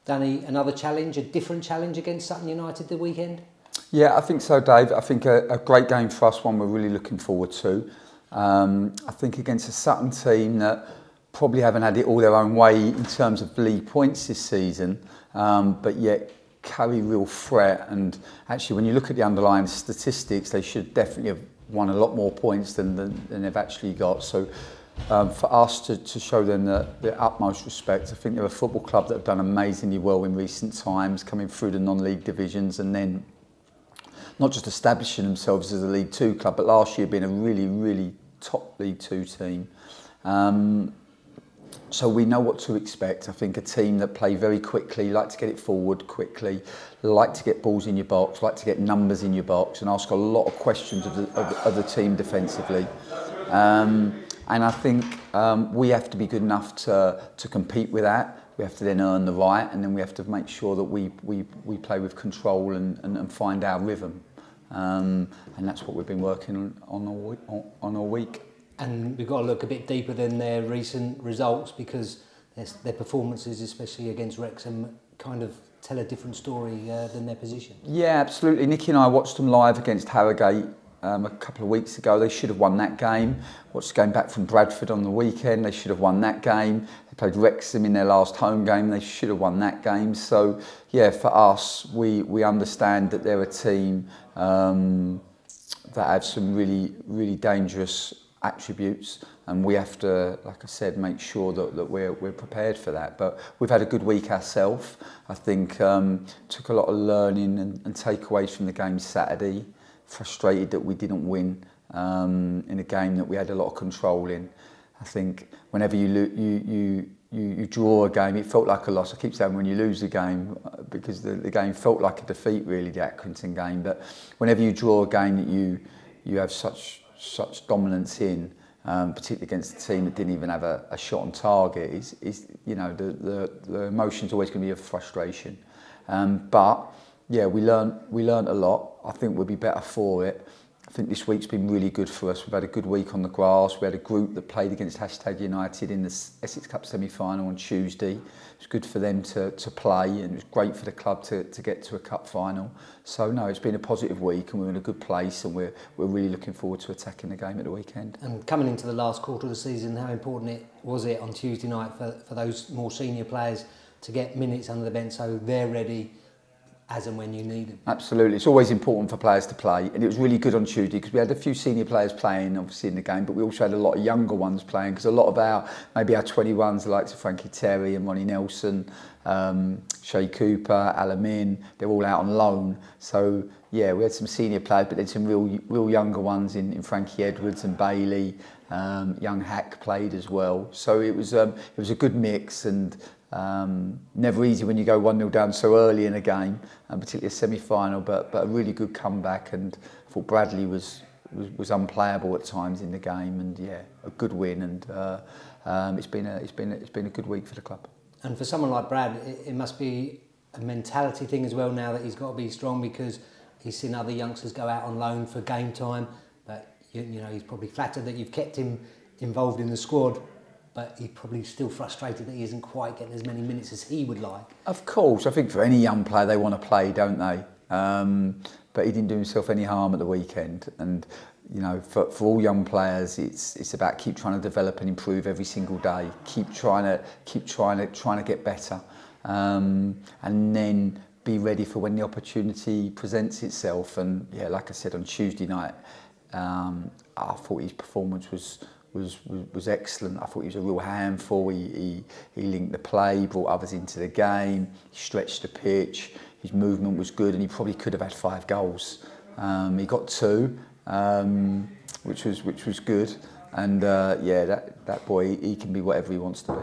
Danny, another challenge, a different challenge against Sutton United the weekend? Yeah, I think so, Dave. I think a great game for us, one we're really looking forward to. I think against a Sutton team that probably haven't had it all their own way in terms of league points this season, but yet carry real threat. And actually, when you look at the underlying statistics, they should definitely have won a lot more points than they've actually got. So for us to show them the utmost respect, I think they're a football club that have done amazingly well in recent times, coming through the non-league divisions and then not just establishing themselves as a League Two club, but last year being a really, really top League Two team. So we know what to expect. I think a team that play very quickly, like to get it forward quickly, like to get balls in your box, like to get numbers in your box and ask a lot of questions of the team defensively. And I think we have to be good enough to compete with that. We have to then earn the right, and then we have to make sure that we play with control and find our rhythm. And that's what we've been working on all week. And we've got to look a bit deeper than their recent results, because their performances, especially against Wrexham, kind of tell a different story than their position. Yeah, absolutely. Nicky and I watched them live against Harrogate a couple of weeks ago. They should have won that game. Watched the game back from Bradford on the weekend. They should have won that game. They played Wrexham in their last home game. They should have won that game. So, yeah, for us, we understand that they're a team that have some really, really dangerous attributes, and we have to, like I said, make sure that we're prepared for that. But we've had a good week ourselves. I think took a lot of learning and takeaways from the game Saturday. Frustrated that we didn't win in a game that we had a lot of control in. I think whenever you draw a game, it felt like a loss. I keep saying when you lose a game, because the game felt like a defeat, really, the Accrington game. But whenever you draw a game that you have such dominance in, particularly against a team that didn't even have a shot on target, is you know, the emotion's always going to be of frustration. But yeah, we learned a lot. I think we'll be better for it. I think this week's been really good for us. We've had a good week on the grass. We had a group that played against #United in the Essex Cup semi-final on Tuesday. It was good for them to play, and it was great for the club to get to a cup final. So no, it's been a positive week, and we're in a good place, and we're really looking forward to attacking the game at the weekend. And coming into the last quarter of the season, how important was it on Tuesday night for those more senior players to get minutes under the bench so they're ready as and when you need them? Absolutely. It's always important for players to play, and it was really good on Tuesday because we had a few senior players playing obviously in the game, but we also had a lot of younger ones playing, because a lot of our 21s, the likes of Frankie Terry and Ronnie Nelson, Shay Cooper, Alamin, they're all out on loan. So yeah, we had some senior players, but then some real younger ones in Frankie Edwards and Bailey. Young Hack played as well. So it was a good mix, and never easy when you go 1-0 down so early in a game, and particularly a semi-final, but a really good comeback. And I thought Bradley was unplayable at times in the game, and yeah, a good win. And it's been a good week for the club. And for someone like Brad, it must be a mentality thing as well now that he's got to be strong, because he's seen other youngsters go out on loan for game time, but you know, he's probably flattered that you've kept him involved in the squad, but he's probably still frustrated that he isn't quite getting as many minutes as he would like. Of course, I think for any young player, they want to play, don't they? But he didn't do himself any harm at the weekend. And you know, for all young players, it's about keep trying to develop and improve every single day. Keep trying to get better, and then be ready for when the opportunity presents itself. And yeah, like I said on Tuesday night, I thought his performance was excellent. I thought he was a real handful. He linked the play, brought others into the game, he stretched the pitch. His movement was good, and he probably could have had 5 goals. He got 2, which was good. And yeah, that boy, he can be whatever he wants to be.